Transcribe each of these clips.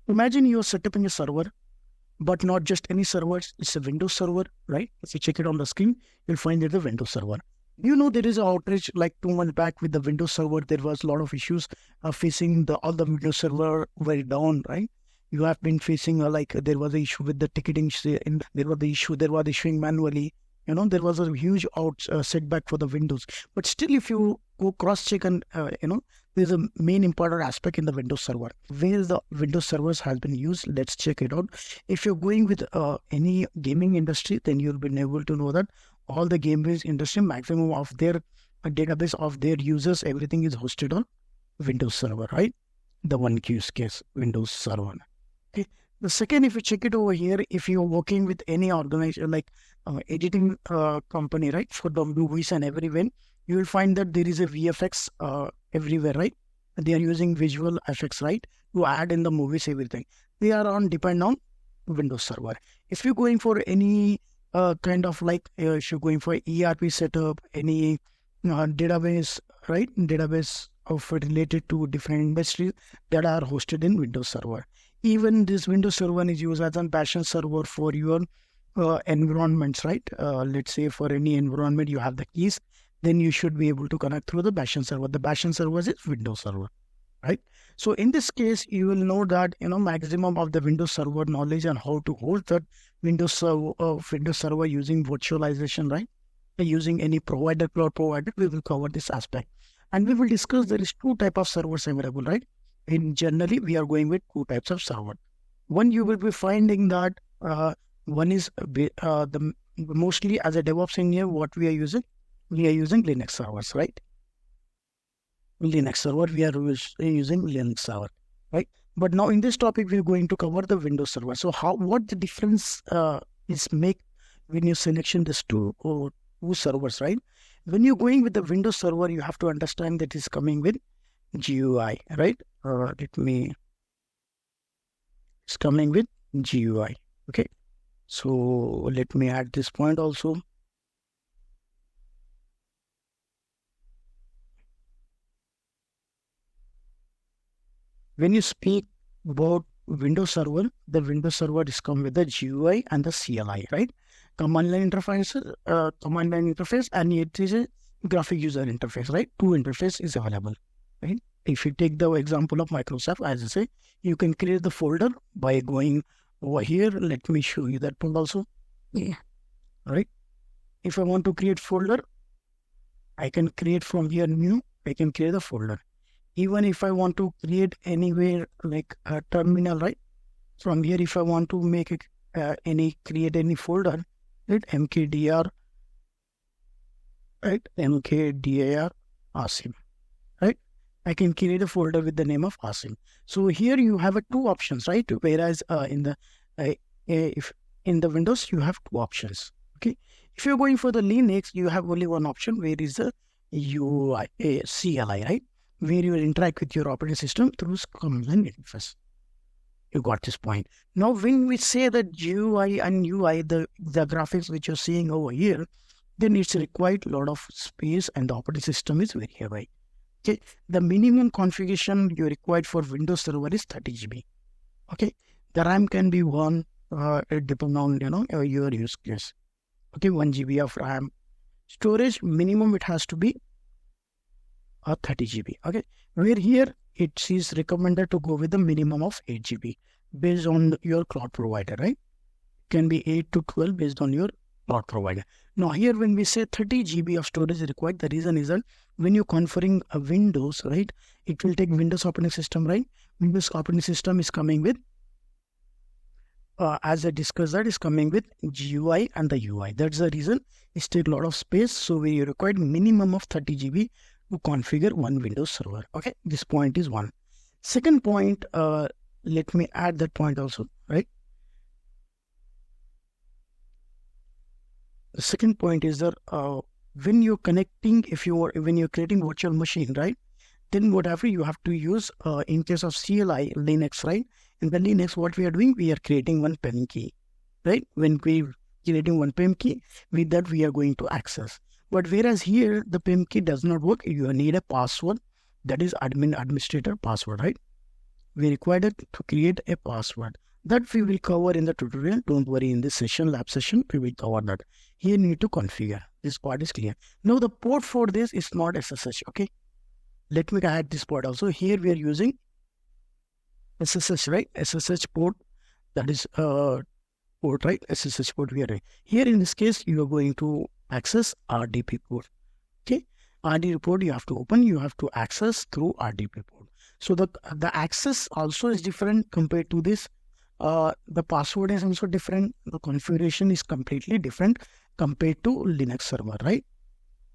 Imagine you're setting a server, but not just any server. It's a Windows server, right? If you check it on the screen, you'll find it the Windows server. You know, there is an outage like 2 months back with the Windows server. There was a lot of issues facing all the Windows server were down, right? You have been facing like there was an issue with the ticketing. There was issuing manually. You know, there was a huge setback for the Windows. But still, if you go cross check and there's a main important aspect in the Windows server. Where the Windows servers has been used, let's check it out. If you're going with any gaming industry, then you'll be able to know that all the gaming industry, maximum of their database of their users, everything is hosted on Windows server, right? The one use case, Windows server. Okay. The second, if you check it over here, if you're working with any organization like editing company, right, for the movies and everywhere, you will find that there is a VFX everywhere, right? They are using visual effects, right, to add in the movies, everything. They are depend on Windows server. If you're going for any kind of like, if you're going for ERP setup, any database, right, database of related to different industries that are hosted in Windows server. Even this Windows server is used as a Bastion server for your environments, right? Let's say for any environment you have the keys, then you should be able to connect through the Bastion server. The Bastion server is Windows server, right? So in this case, you will know that maximum of the Windows server knowledge and how to hold that Windows server using virtualization, right? Using any provider, cloud provider, we will cover this aspect. And we will discuss there is two types of servers available, right? In generally, we are going with two types of server. One, you will be finding that one is the mostly as a DevOps engineer, what we are using Linux servers, right? Linux server, we are using Linux server, right? But now in this topic, we are going to cover the Windows server. So what the difference is make when you selection this two servers, right? When you're going with the Windows server, you have to understand that it's coming with GUI, right? It's coming with GUI. Okay. So let me add this point also. When you speak about Windows server, the Windows server is come with the GUI and the CLI, right? Command line interface, and it is a graphic user interface, right? Two interface is available, right? If you take the example of Microsoft, as I say, you can create the folder by going over here. Let me show you that point also. Yeah. Right? If I want to create folder, I can create from here new. I can create a folder. Even if I want to create anywhere like a terminal, right? From here, if I want to make create any folder, right? mkdir, right? mkdir Asim, right? I can create a folder with the name of Asim. So here you have two options, right? Whereas in the Windows you have two options. Okay. If you're going for the Linux, you have only one option, where is the UI, CLI, right? Where you will interact with your operating system through command line interface. You got this point. Now, when we say that GUI and UI, the graphics which you're seeing over here, then it's required a lot of space and the operating system is very heavy. Okay, the minimum configuration you required for Windows Server is 30 GB. Okay, the RAM can be one, depending on your use case. Okay, 1 GB of RAM. Storage minimum it has to be 30 GB. Okay, where here it is recommended to go with the minimum of 8 GB based on your cloud provider, right? Can be 8 to 12 based on your cloud provider. Now here when we say 30 GB of storage is required, the reason is that when you're configuring a Windows, right, it will take Windows operating system, right? Windows operating system is coming with, as I discussed, that is coming with GUI and the UI. That's the reason it takes a lot of space. So we require minimum of 30 GB to configure one Windows server. Okay, this point is one. Second point, let me add that point also, right? The second point is that when you're connecting, when you're creating virtual machine, right, then whatever you have to use in case of CLI Linux, right? In the Linux, what we are doing, we are creating one PEM key, right? When we creating one PEM key, with that we are going to access. But whereas here the PEM key does not work, you need a password, that is administrator password, right? we required to create a password. That we will cover in the tutorial. Don't worry, in this session, lab session, we will cover that. Here you need to configure. This part is clear. Now the port for this is not SSH. Okay. Let me add this port also. Here we are using SSH, right? SSH port. That is port, right? SSH port we are here. In this case, you are going to access RDP port. Okay. RDP port you have to open. You have to access through RDP port. So the access also is different compared to this. The password is also different. The configuration is completely different compared to Linux server, right?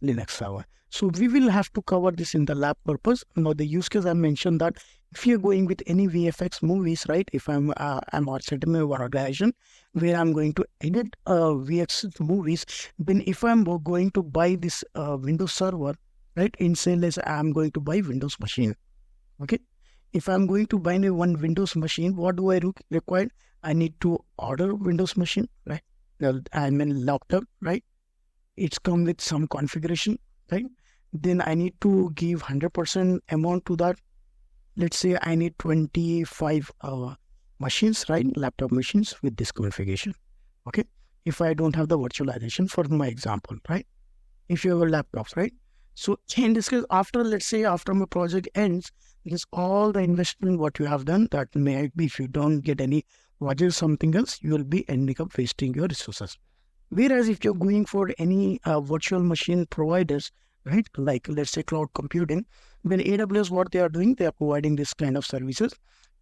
Linux server. So we will have to cover this in the lab purpose. Now the use case I mentioned that if you're going with any VFX movies, right? If I'm setting my organization where I'm going to edit VFX movies, then if I'm going to buy this Windows server, right? In say less, I'm going to buy Windows machine. Okay. If I'm going to buy one Windows machine, what do I require? I need to order Windows machine, right? I mean laptop, right? It's come with some configuration, right? Then I need to give 100% amount to that. Let's say I need 25 machines, right? Laptop machines with this configuration. Okay. If I don't have the virtualization for my example, right? If you have a laptops, right? So in this case, let's say after my project ends, because all the investment what you have done, that may be if you don't get any project something else, you will be ending up wasting your resources. Whereas if you're going for any virtual machine providers, right, like let's say cloud computing, then AWS, what they are doing, they are providing this kind of services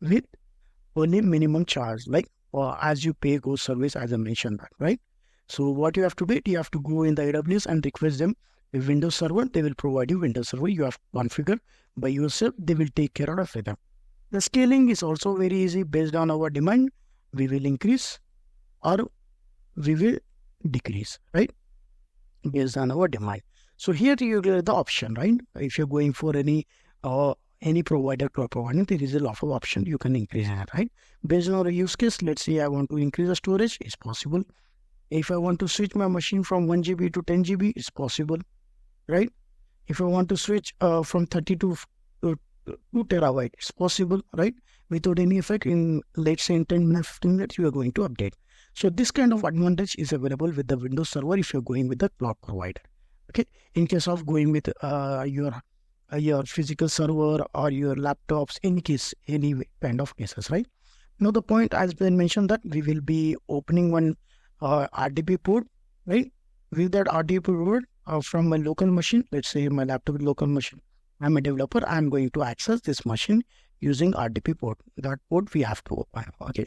with only minimum charge, like as you pay go service, as I mentioned that, right? So what you have to do, you have to go in the AWS and request them a Windows server. They will provide you Windows server. You have to configure by yourself. They will take care of it. The scaling is also very easy. Based on our demand, we will increase or we will decrease, right? Based on our demand. So here you get the option, right? If you're going for any provider providing, there is a lot of option. You can increase it, right? Based on our use case, let's say I want to increase the storage, it's possible. If I want to switch my machine from 1 GB to 10 GB, it's possible, right? If I want to switch from 30 to 2 terabyte, it's possible, right? Without any effect, in let's say in 10 minutes, 15 minutes, you are going to update. So this kind of advantage is available with the Windows server if you're going with the cloud provider. Okay. In case of going with your physical server or your laptops, any kind of cases, right? Now the point has been mentioned that we will be opening one RDP port, right? With that RDP port from my local machine, let's say my laptop local machine. I'm a developer. I'm going to access this machine using RDP port. That port we have to open. Okay.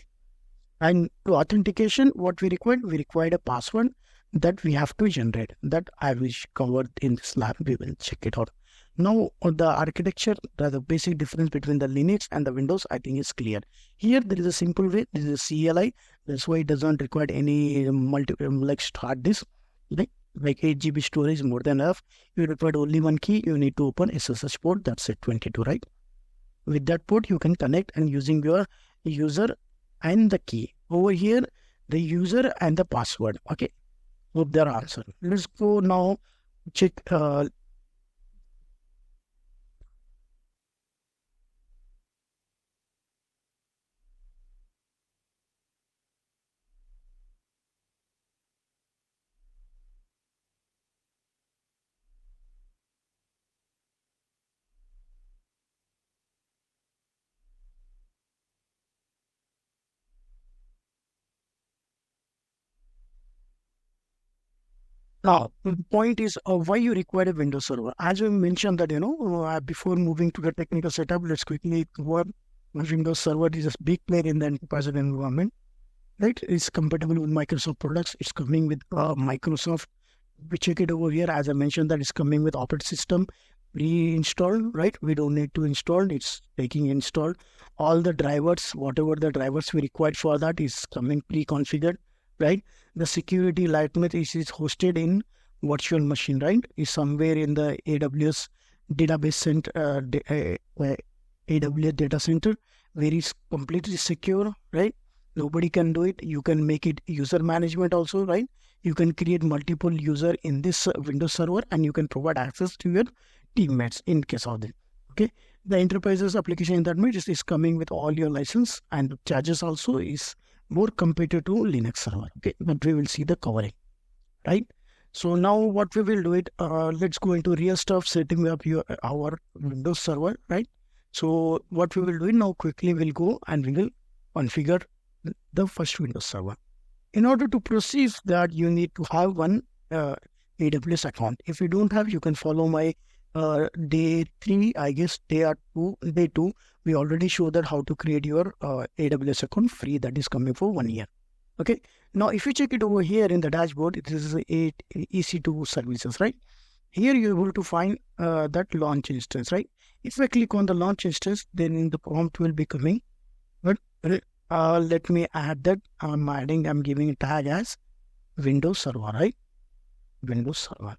And to authentication, what we required a password that we have to generate. That I will cover in this lab. We will check it out. Now on the architecture, the basic difference between the Linux and the Windows, I think is clear. Here there is a simple way. This is a CLI. That's why it doesn't require any like hard disk. Like 8 GB storage more than enough. You require only one key. You need to open SSH port. That's it, 22, right? With that port, you can connect and using your user and the key. Over here, the user and the password. Okay. Hope they're answered. Let's go now check. Now, the point is why you require a Windows server. As we mentioned that, before moving to the technical setup, let's quickly cover Windows server is a big player in the enterprise environment, right? It's compatible with Microsoft products. It's coming with Microsoft. We check it over here. As I mentioned that it's coming with operating system pre-installed, right? We don't need to install. It's taking installed. All the drivers, whatever the drivers we required for that is coming pre-configured, right? The security lightness is hosted in virtual machine, right? Is somewhere in the AWS database center, AWS data center, where it's completely secure, right? Nobody can do it. You can make it user management also, right? You can create multiple user in this Windows server and you can provide access to your teammates in case of that. Okay, the enterprises application that means is coming with all your license, and the charges also is more compared to Linux server. Okay, but we will see the covering, right? So now what we will do it, let's go into real stuff, setting up our Windows server, right? So what we will do it now, quickly we'll go and we will configure the first Windows server. In order to proceed that, you need to have one AWS account. If you don't have, you can follow my day 3, I guess day 2, we already showed that how to create your AWS account free, that is coming for 1 year. Okay, now if you check it over here in the dashboard, it is EC2 services, right? Here you're able to find that launch instance, right? If I click on the launch instance, then the prompt will be coming. But let me add that. I'm giving a tag as Windows Server, right? Windows Server.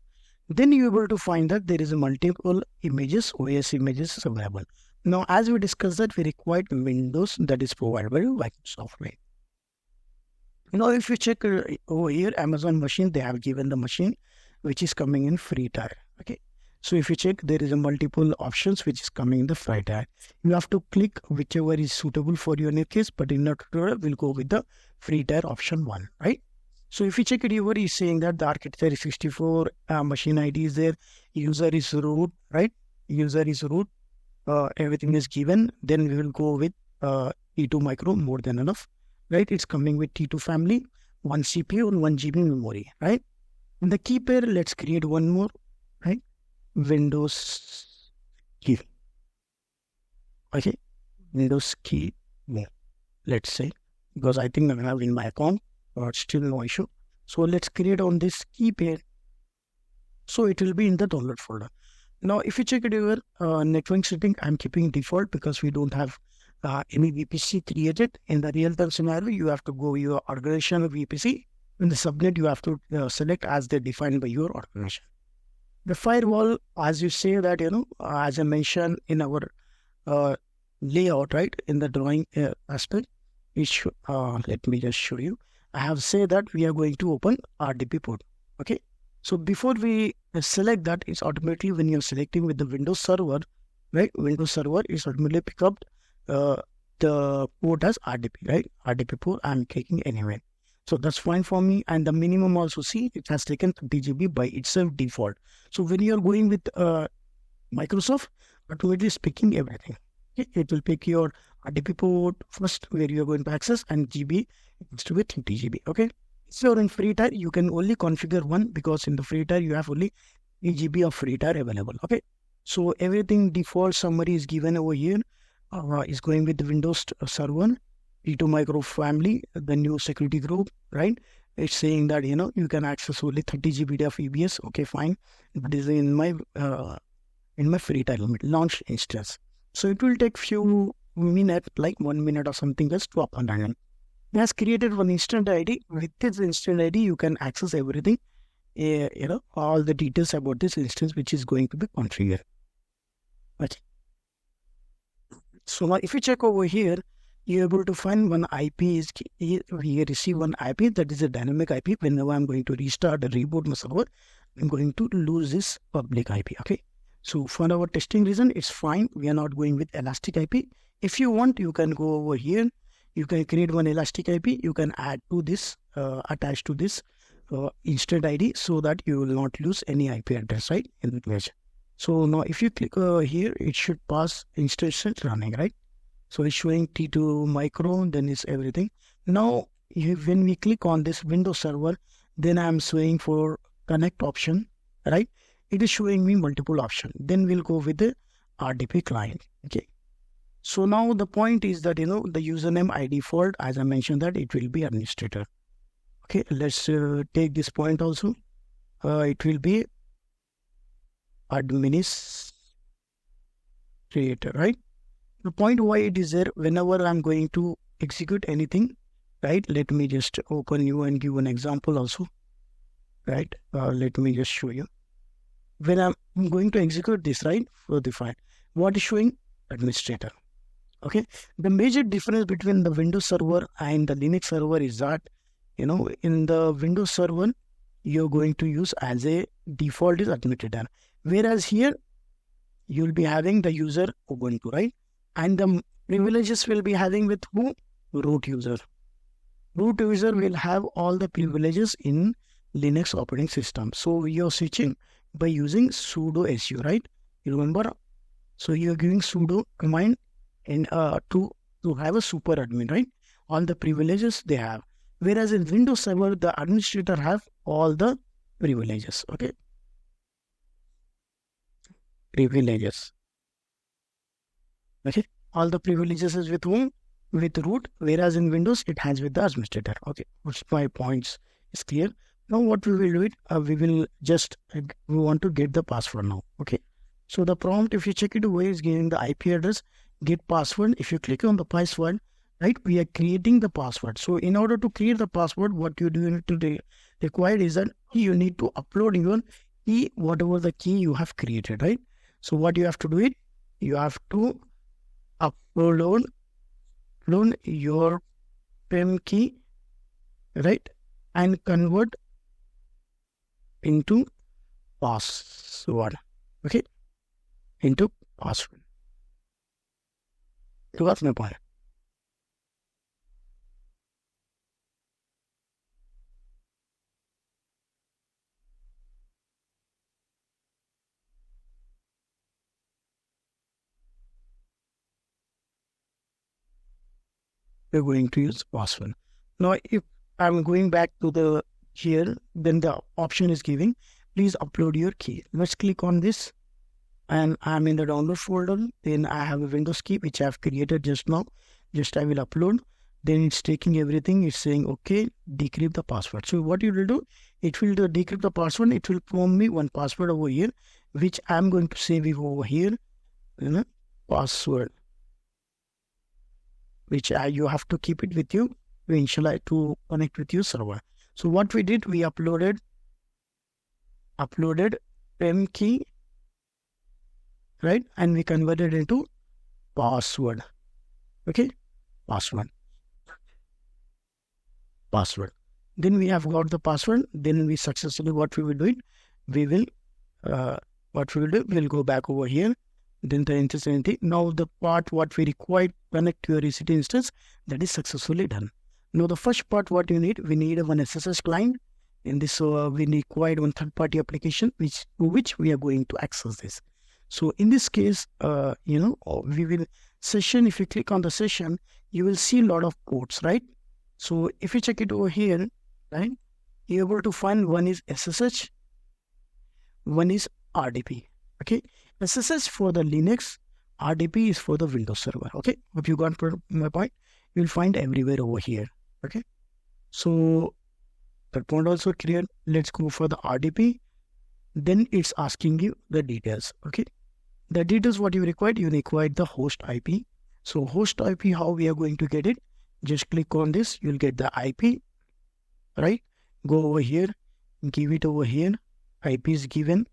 Then you're able to find that there is a multiple images, OS images available. Now, as we discussed that, we required Windows that is provided by Microsoft, right? Now, if you check over here, Amazon machine, they have given the machine which is coming in free tier. Okay, so if you check, there is a multiple options which is coming in the free tier. You have to click whichever is suitable for your need case, but in our tutorial, we'll go with the free tier option 1, right? So if you check it over, is saying that the architecture is 64, machine ID is there, user is root, right? User is root, everything is given. Then we will go with T2 micro, more than enough, right? It's coming with T2 family, 1 CPU and 1 GB memory, right? In the key pair, let's create one more, right? Windows key. Okay, Windows key, let's say, because I think I have in my account, but still no issue. So let's create on this key pair. So it will be in the download folder. Now, if you check it over network setting, I'm keeping default because we don't have any VPC created. In the real-time scenario, you have to go your organizational VPC. In the subnet, you have to select as they defined by your organization. The firewall, as you say that, as I mentioned in our layout, right, in the drawing aspect, let me just show you. I have said that we are going to open RDP port. Okay, so before we select that, it's automatically when you're selecting with the Windows Server, right? Windows Server is automatically pick up the port as RDP, right? RDP port, I'm clicking anyway. So that's fine for me. And the minimum also, see, it has taken 30 GB by itself default. So when you're going with Microsoft, automatically is picking everything. Okay? It will pick your RDP port first where you're going to access, and GB, it needs to be 30 GB. Okay. So in free tier, you can only configure one because in the free tier, you have only 3 GB of free tier available. Okay. So everything default summary is given over here. Is going with the Windows Server, T2 micro family, the new security group, right? It's saying that, you can access only 30 GB of EBS. Okay, fine. That is in my free tier limit launch instance. So it will take few minutes, like 1 minute or something else to up and running. It has created one instant ID. With this instant ID, you can access everything, all the details about this instance, which is going to be configured. Okay. So now if you check over here, you're able to find one IP we receive one IP that is a dynamic IP. Whenever I'm going to restart or reboot my server, I'm going to lose this public IP. Okay. So for our testing reason, it's fine. We are not going with elastic IP. If you want, you can go over here. You can create one elastic IP. You can add to this, attach to this instant ID so that you will not lose any IP address, right? In the page. So now if you click here, it should pass instance running, right? So it's showing T2 micro, then it's everything. Now, when we click on this Windows Server, then I'm showing for connect option, right? It is showing me multiple options. Then we'll go with the RDP client. Okay. So now the point is that, the username by default, as I mentioned, that it will be administrator. Okay. Let's take this point also. It will be administrator, right? The point why it is there, whenever I'm going to execute anything, right? Let me just open you and give an example also, right? Let me just show you. When I'm going to execute this, right? For the file, what is showing? Administrator. Okay. The major difference between the Windows Server and the Linux server is that, in the Windows Server, you're going to use as a default is administrator. Whereas here, you'll be having the user Ubuntu, right? And the privileges will be having with who? Root user. Root user will have all the privileges in Linux operating system. So you're switching by using sudo su, right? You remember? So you're giving sudo command in to have a super admin, right? All the privileges they have. Whereas in Windows Server, the administrator have all the privileges. Okay, privileges. Okay, all the privileges is with whom? With root. Whereas in Windows, it has with the administrator. Okay, which my points is clear. Now what we will do it? We will just we want to get the password now. Okay, so the prompt, if you check it away, is giving the IP address, get password. If you click on the password, right, we are creating the password. So in order to create the password, what you do need to require is that you need to upload your key, whatever the key you have created, right? So what you have to do it, you have to upload your PIM key, right, and convert into password. Okay, into password. You got my point. We're going to use password. Now, if I'm going back to the here, then the option is giving, please upload your key. Let's click on this, and I'm in the download folder. Then I have a Windows key which I've created just now. Just I will upload. Then it's taking everything. It's saying okay, decrypt the password. So what you will do, it will decrypt the password. It will prompt me one password over here, which I'm going to save it over here. Password, which you have to keep it with you to connect with your server. So what we did, we uploaded PIM key, right, and we converted into password. Okay, password. Then we have got the password. Then we successfully, what we will do it, we will we'll go back over here. Then the instance. Now the part what we require connect to your EC2 instance, that is successfully done. Now the first part what you need, we need one SSH client. In this, we required one third-party application which we are going to access this. So in this case, we will session. If you click on the session, you will see a lot of ports, right? So if you check it over here, right, you're able to find one is SSH, one is RDP. Okay, SSH for the Linux, RDP is for the Windows Server. Okay, if you got my point, you'll find everywhere over here. Okay, so that point also clear. Let's go for the RDP. Then it's asking you the details. Okay, the details what you require the host IP. So host IP, how we are going to get it? Just click on this, you'll get the IP, right? Go over here, give it over here. IP is given,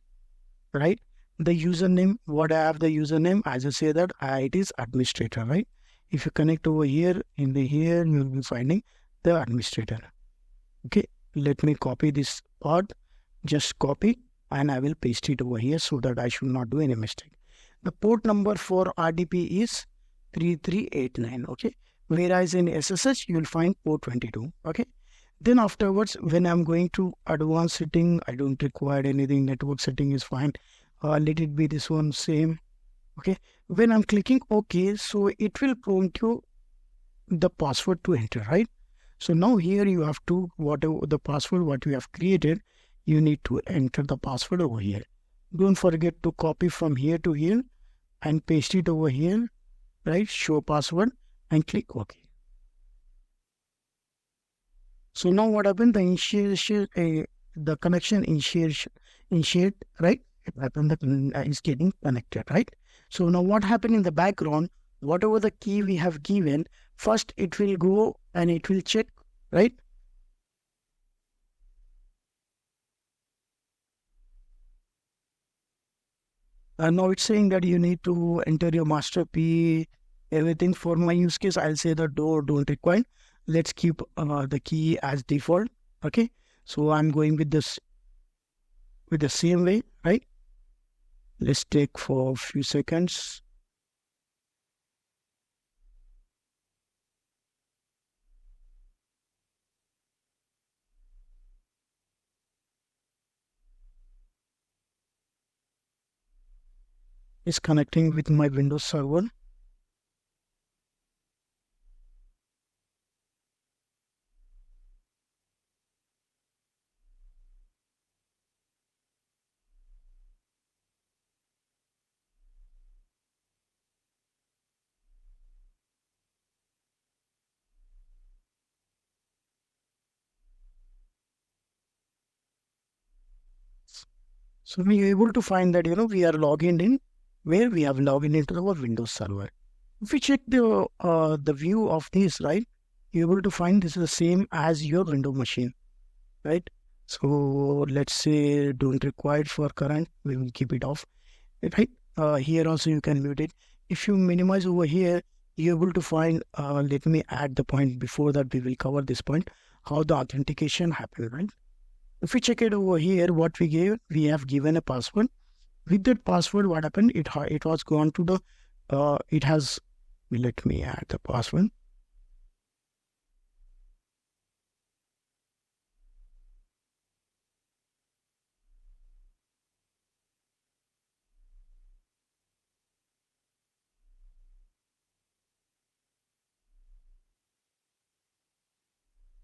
right? The username, what I have the username, as I say that it is administrator, right? If you connect over here, here you'll be finding the administrator. Okay, let me copy this part. Just copy and I will paste it over here so that I should not do any mistake. The port number for RDP is 3389. Okay, whereas in SSH you will find port 22. Okay, then afterwards when I'm going to advanced setting, I don't require anything. Network setting is fine. Let it be this one same. Okay, when I'm clicking OK, so it will prompt you the password to enter, right? So now here you have to, whatever the password what you have created, you need to enter the password over here. Don't forget to copy from here to here and paste it over here, right? Show password and click OK. So now what happened? The connection initiate, right? It happened, is getting connected, right? So now what happened in the background, whatever the key we have given, first it will go and it will check, right? Now it's saying that you need to enter your master key, everything. For my use case, I'll say the don't require. Let's keep the key as default. Okay, so I'm going with this with the same way, right? Let's take for a few seconds. It's connecting with my Windows Server. So we are able to find that, we are logged in where we have logged into our Windows Server. If we check the view of this, right, you're able to find this is the same as your Windows machine, right? So let's say don't require for current, we will keep it off, right? Here also you can mute it. If you minimize over here, you're able to find, let me add the point before that we will cover this point, how the authentication happened, right? If we check it over here, what we have given a password. With that password, what happened? It was gone to the, it has, let me add the password.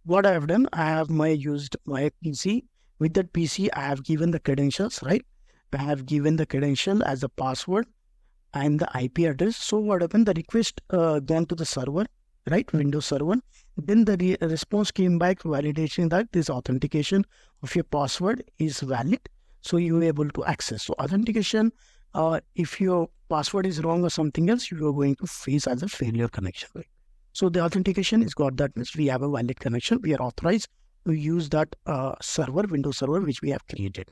What I have done, I have used my PC. With that PC, I have given the credentials, right? I have given the credential as a password and the IP address. So what happened? The request gone to the server, right? Windows server. Then the response came back validating that this authentication of your password is valid. So you were able to access. So authentication, if your password is wrong or something else, you are going to face as a failure connection, right? So the authentication is got, that means we have a valid connection. We are authorized to use that server, Windows server, which we have created.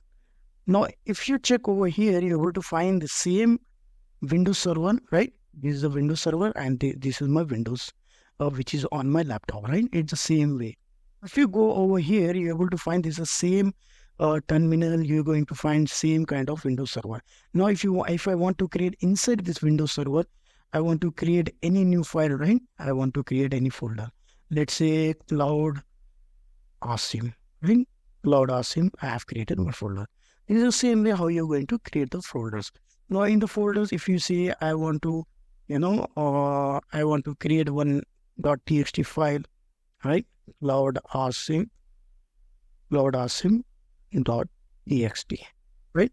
Now, if you check over here, you're able to find the same Windows server, right? This is the Windows server and this is my Windows, which is on my laptop, right? It's the same way. If you go over here, you're able to find this the same terminal. You're going to find same kind of Windows server. Now, if I want to create inside this Windows server, I want to create any new file, right? I want to create any folder. Let's say Cloud Asim, right? Cloud Asim, I have created one folder. This is the same way how you're going to create the folders. Now in the folders, if you say I want to, I want to create one .txt file, right? Cloud Asim .txt, right?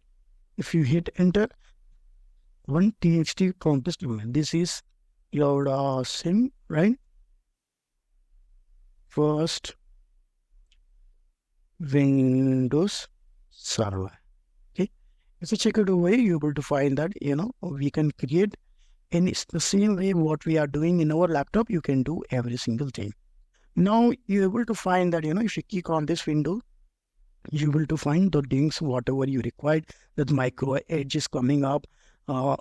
If you hit enter, one txt context element. This is Cloud Asim, right? First Windows Server. Okay. If you check it over here, you're able to find that, we can create, and it's the same way what we are doing in our laptop, you can do every single thing. Now you're able to find that, if you click on this window, you're able to find the things, whatever you required, that micro edge is coming up,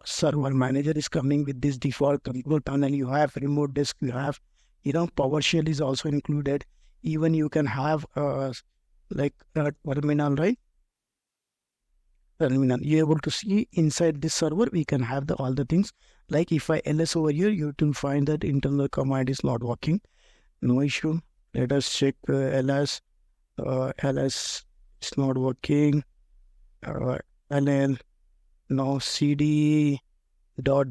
server manager is coming with this default control panel, you have remote disk, you have, PowerShell is also included. Even you can have, like a terminal, right? Terminal. You're able to see inside this server, we can have all the things. Like if I ls over here, you will find that internal command is not working. No issue. Let us check ls. Ls is not working. Ln. Now cd dot.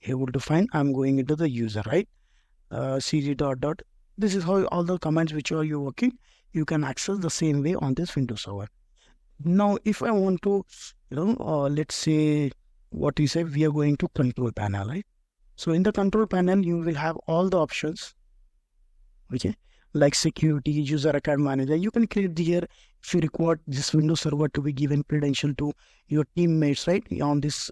Able to find. I'm going into the user, right? cd dot. This is how all the commands which are you working, you can access the same way on this Windows server. Now, if I want to, let's say what we say, we are going to control panel, right? So in the control panel, you will have all the options, okay? Like security, user account manager. You can create here if you require this Windows server to be given credential to your teammates, right? On this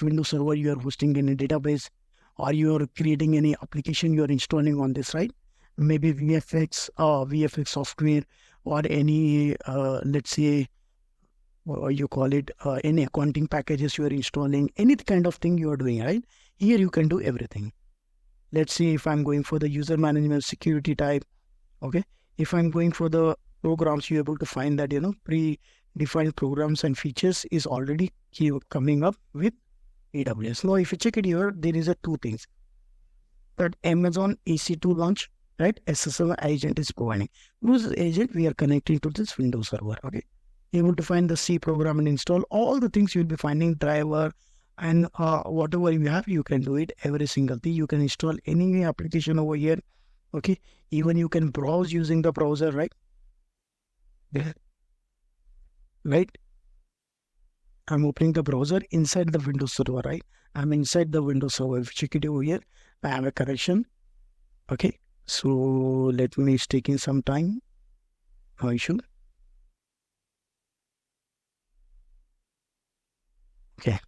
Windows server, you are hosting in a database, or you are creating any application you are installing on this, right? Maybe VFX software, or any, let's say, you call it any accounting packages you are installing, any kind of thing you are doing, right? Here you can do everything. Let's see if I'm going for the user management security type, okay? If I'm going for the programs, you're able to find that, defined programs and features is already coming up with AWS. Now, if you check it here, there is a two things that Amazon EC2 launch, right? SSL agent is providing. Whose agent we are connecting to this Windows server, okay? Able to find the C program and install all the things you'll be finding, driver and whatever you have, you can do it. Every single thing you can install any application over here, okay? Even you can browse using the browser, right? There, right? I'm opening the browser inside the Windows server, right? I'm inside the Windows server. If you check it over here, I have a connection. Okay, so let me it's taking some time. No issue. Okay,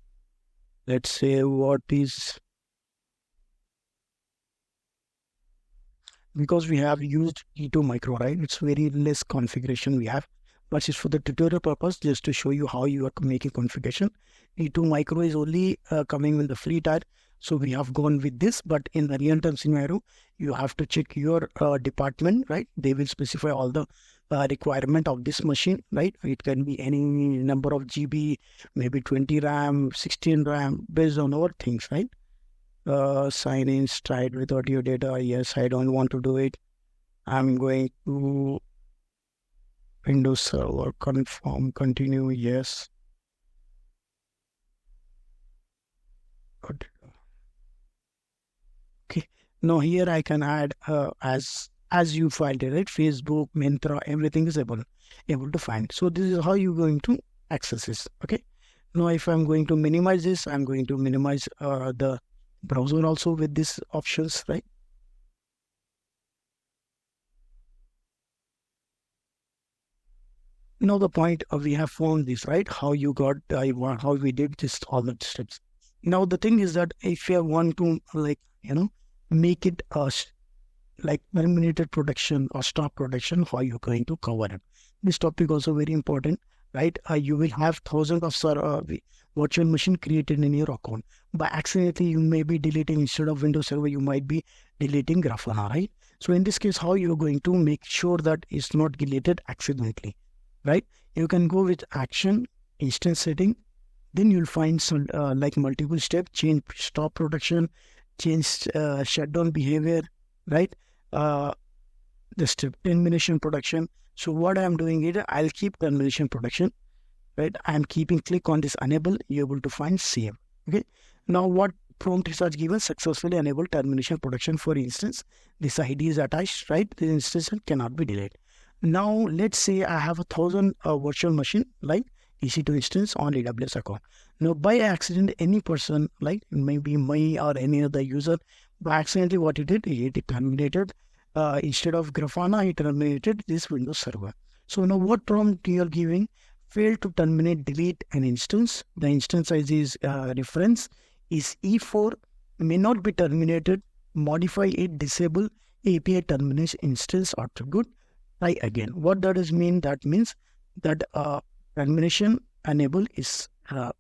let's say what is, because we have used E2 micro, right? It's very less configuration we have, but it's for the tutorial purpose, just to show you how you are making configuration. E2 micro is only coming with the free tier, so we have gone with this. But in the real-time scenario, you have to check your department, right? They will specify all the requirement of this machine, right? It can be any number of GB, maybe 20 RAM, 16 RAM, based on our things, right? Sign in straight without your data. Yes, I don't want to do it. I'm going to Windows Server, confirm, continue. Yes. Good. Okay. Now here I can add as you filed it, right? Facebook, Myntra, everything is able to find. So this is how you're going to access this. Okay. Now if I'm going to minimize this, I'm going to minimize the browser also with these options, right? Now the point we have found this, right? How you got, how we did this, all the steps. Now the thing is that if you want to make it like terminated production or stop production, how you're going to cover it. This topic also very important, right? You will have thousands of virtual machine created in your account. By accidentally, you may be deleting, instead of Windows Server, you might be deleting Grafana, right? So in this case, how you're going to make sure that it's not deleted accidentally, right? You can go with action, instance setting, then you'll find some like multiple steps, change stop production, change shutdown behavior, right? The step termination production. So what I'm doing is I'll keep termination production, right? I'm keeping, click on this enable, you're able to find save. Okay. Now what prompt is given, successfully enable termination production. For instance, this ID is attached, right? The instance cannot be deleted. Now let's say I have 1,000 virtual machine like EC2 instance on AWS account. Now by accident, any person, like maybe me or any other user, by accidentally what it did, it terminated instead of Grafana, it terminated this Windows Server. So now what prompt you are giving? Failed to terminate, delete an instance. The instance size is reference is E4, may not be terminated, modify it, disable API termination instance attribute. Try again. What that does mean? That means that termination enable is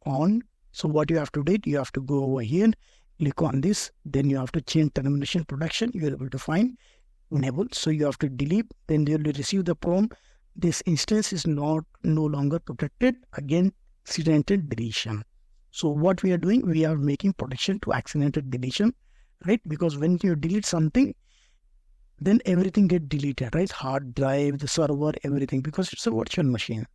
on. So what you have to do, you have to go over here, click on this, then you have to change termination production. You are able to find enable. So you have to delete, then you will receive the prompt. This instance is no longer protected. Again, accidental deletion. So what we are doing, we are making protection to accidental deletion, right? Because when you delete something, then everything get deleted, right? Hard drive, the server, everything, because it's a virtual machine,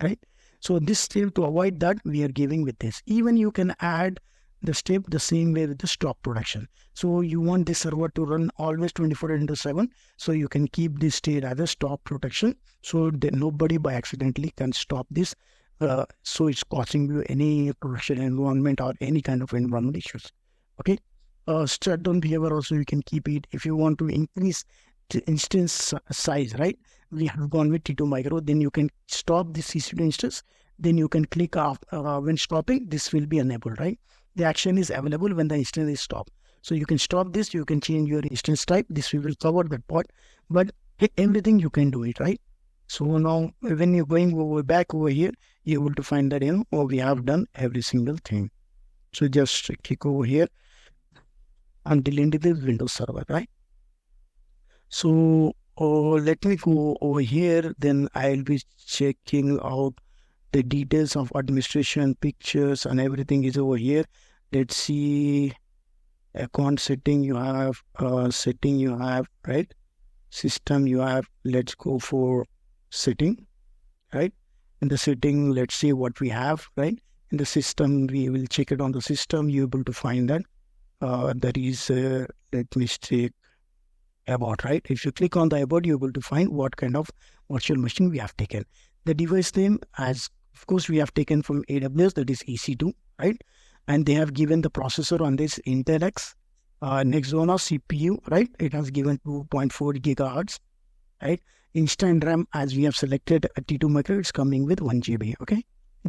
right? So this step, to avoid that, we are giving with this. Even you can add the step the same way with the stop production. So you want this server to run always 24/7. So you can keep this state as a stop protection. So that nobody by accidentally can stop this. So it's causing you any production environment or any kind of environment issues. Okay. Shutdown behavior also you can keep it. If you want to increase the instance size, right? We have gone with T2 micro. Then you can stop this EC2 instance. Then you can click off when stopping. This will be enabled, right? The action is available when the instance is stopped. So you can stop this. You can change your instance type. This we will cover that part. But everything you can do it, right? So now when you're going back over here, you're able to find that we have done every single thing. So just click over here and delete the Windows Server, right? So let me go over here. Then I'll be checking out The details of administration, pictures, and everything is over here. Let's see, account setting you have, setting you have, right? System you have. Let's go for setting, right? In the setting, let's see what we have, right? In the system, we will check it on the system. You're able to find that. That is, let me check about, right? If you click on the about, you're able to find what kind of virtual machine we have taken. The device name, as of course, we have taken from AWS, that is EC2, right? And they have given the processor on this Intel X. Next one of CPU, right? It has given 2.4 gigahertz, right? Instant RAM, as we have selected a T2 micro, it's coming with 1 GB, okay?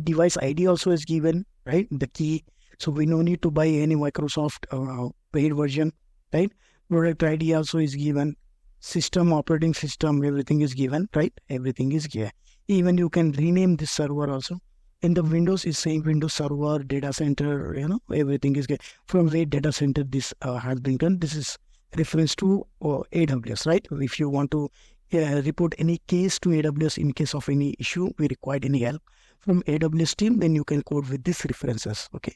Device ID also is given, right? The key. So we no need to buy any Microsoft paid version, right? Product ID also is given. System, operating system, everything is given, right? Everything is here. Even you can rename this server also. In the Windows is saying Windows Server, data center, everything is good. From where data center this has been done. This is reference to AWS, right? If you want to report any case to AWS in case of any issue, we require any help from AWS team, then you can code with these references, okay?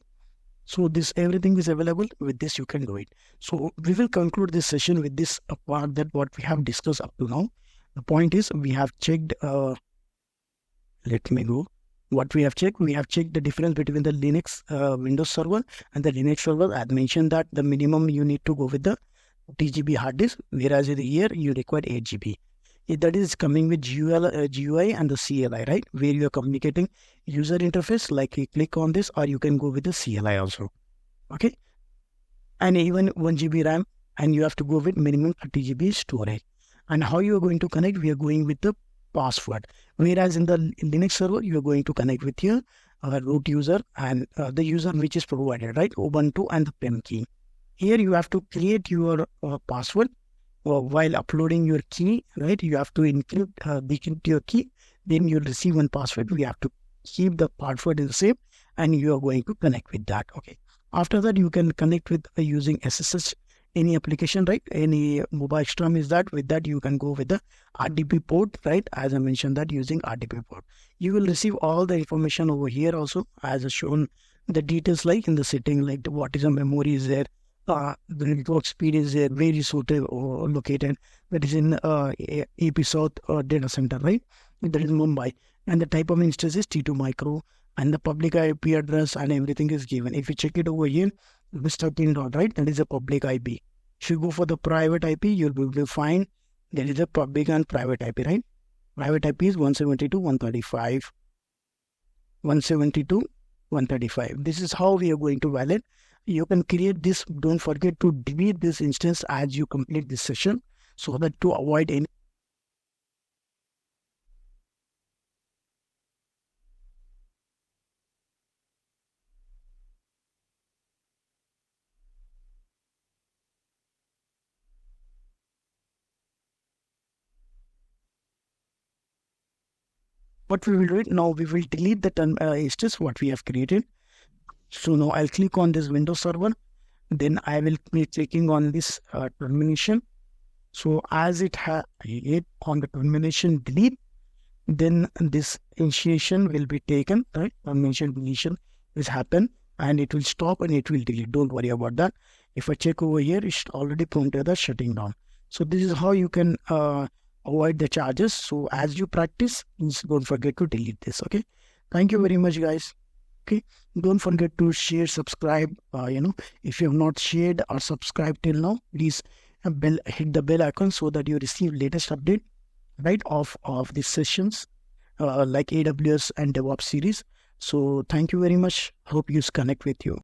So this everything is available. With this, you can do it. So we will conclude this session with this part that what we have discussed up to now. The point is we have checked, let me go. What we have checked the difference between the Linux Windows Server and the Linux server. I had mentioned that the minimum you need to go with the TGB hard disk, whereas here you require 8 GB. That is coming with GUI and the CLI, right? Where you are communicating user interface, like you click on this, or you can go with the CLI also, okay? And even 1 GB RAM, and you have to go with minimum 30 GB storage. And how you are going to connect? We are going with the password. Whereas in the Linux server, you are going to connect with your root user and the user which is provided, right? Ubuntu and the PIN key. Here you have to create your password while uploading your key, right? You have to decrypt your key. Then you'll receive one password. We have to keep the password in the same, and you are going to connect with that, okay? After that, you can connect with using SSH, any application, right? Any mobile stream is that. With that, you can go with the RDP port, right? As I mentioned that using RDP port. You will receive all the information over here also, as shown the details like in the setting, like what is the memory is there, the network speed is there, where is router located. That is in AP South data center, right? That is Mumbai. And the type of instance is T2 micro, and the public IP address and everything is given. If you check it over here, Mr. right? That is a public IP. If you go for the private IP, you'll be able to find there is a public and private IP, right? Private IP is 172.135. 172.135. This is how we are going to validate. You can create this. Don't forget to delete this instance as you complete this session, so that to avoid any. What we will do it now, we will delete the instance what we have created. So now I'll click on this Windows Server. Then I will be clicking on this termination. So as it hit on the termination delete, then this initiation will be taken, right? Termination deletion is happen, and it will stop and it will delete. Don't worry about that. If I check over here, it's already prompted the shutting down. So this is how you can avoid the charges. So as you practice, please don't forget to delete this. Okay. Thank you very much, guys. Okay. Don't forget to share, subscribe. If you have not shared or subscribed till now, please hit the bell icon so that you receive latest update, right, of these sessions like AWS and DevOps series. So thank you very much. Hope you connect with you.